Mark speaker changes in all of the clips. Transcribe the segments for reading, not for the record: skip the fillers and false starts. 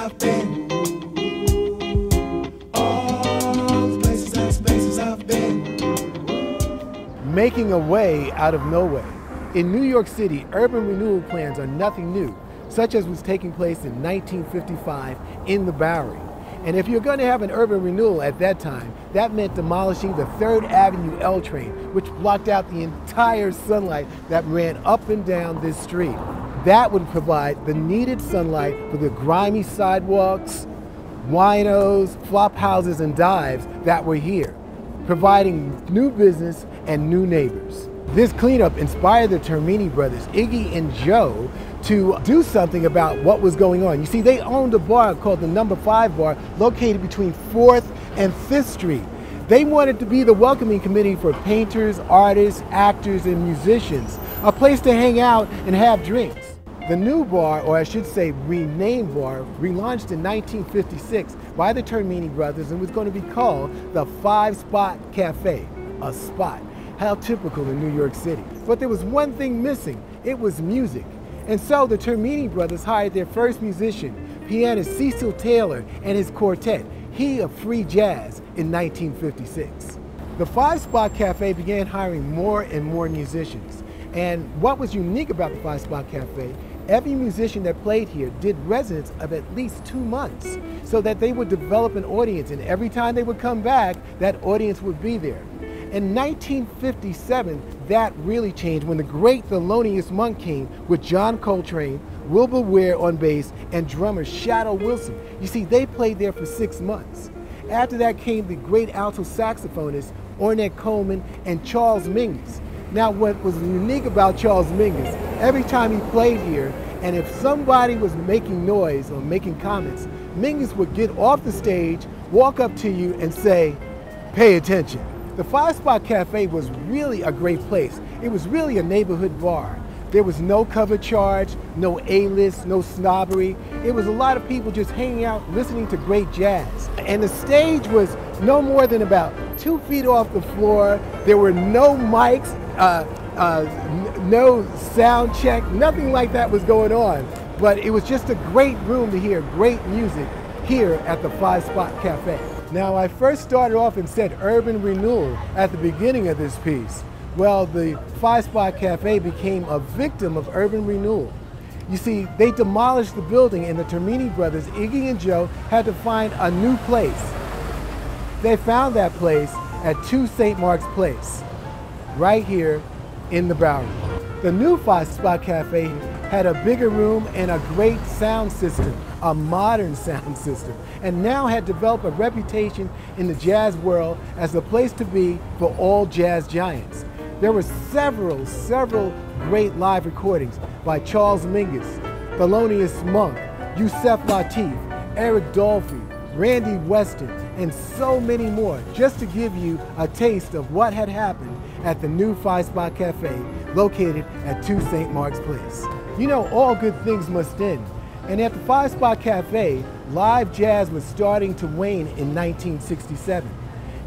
Speaker 1: I've been. All the places and spaces I've been.
Speaker 2: Making a way out of no way. In New York City, urban renewal plans are nothing new, such as was taking place in 1955 in the Bowery. And if you're going to have an urban renewal at that time, that meant demolishing the 3rd Avenue L train, which blocked out the entire sunlight that ran up and down this street. That would provide the needed sunlight for the grimy sidewalks, winos, flop houses, and dives that were here, providing new business and new neighbors. This cleanup inspired the Termini brothers, Iggy and Joe, to do something about what was going on. You see, they owned a bar called the Number 5 Bar, located between 4th and 5th Street. They wanted to be the welcoming committee for painters, artists, actors, and musicians, a place to hang out and have drinks. The new bar, or I should say renamed bar, relaunched in 1956 by the Termini brothers and was going to be called the 5 Spot Cafe, a spot. How typical in New York City. But there was one thing missing. It was music. And so the Termini brothers hired their first musician, pianist Cecil Taylor, and his quartet, He of Free Jazz, in 1956. The 5 Spot Cafe began hiring more and more musicians. And what was unique about the 5 Spot Cafe, every musician that played here did residence of at least 2 months so that they would develop an audience, and every time they would come back, that audience would be there. In 1957, that really changed when the great Thelonious Monk came with John Coltrane, Wilbur Ware on bass, and drummer Shadow Wilson. You see, they played there for 6 months. After that came the great alto saxophonist Ornette Coleman and Charles Mingus. Now, what was unique about Charles Mingus, every time he played here, and if somebody was making noise or making comments, Mingus would get off the stage, walk up to you and say, "Pay attention." The 5 Spot Cafe was really a great place. It was really a neighborhood bar. There was no cover charge, no A-list, no snobbery. It was a lot of people just hanging out, listening to great jazz. And the stage was no more than about 2 feet off the floor. There were no mics, no sound check, nothing like that was going on. But it was just a great room to hear great music here at the 5 Spot Cafe. Now, I first started off and said urban renewal at the beginning of this piece. Well, the 5 Spot Cafe became a victim of urban renewal. You see, they demolished the building and the Termini brothers, Iggy and Joe, had to find a new place. They found that place at 2 St. Mark's Place, right here in the Bowery. The new 5 Spot Cafe had a bigger room and a great sound system, a modern sound system, and now had developed a reputation in the jazz world as the place to be for all jazz giants. There were several great live recordings by Charles Mingus, Thelonious Monk, Yusef Lateef, Eric Dolphy, Randy Weston, and so many more, just to give you a taste of what had happened at the new 5 Spot Cafe located at 2 St. Mark's Place. You know, all good things must end. And at the 5 Spot Cafe, live jazz was starting to wane in 1967.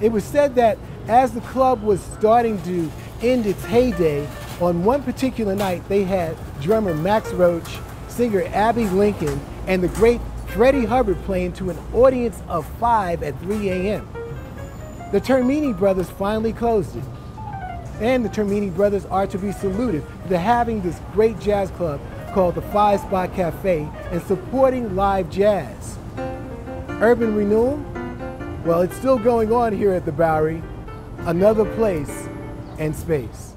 Speaker 2: It was said that as the club was starting to end its heyday, on one particular night they had drummer Max Roach, singer Abby Lincoln, and the great Freddie Hubbard playing to an audience of 5 at 3 a.m. The Termini brothers finally closed it. And the Termini brothers are to be saluted for having this great jazz club called the 5 Spot Cafe and supporting live jazz. Urban renewal? Well, it's still going on here at the Bowery, another place and space.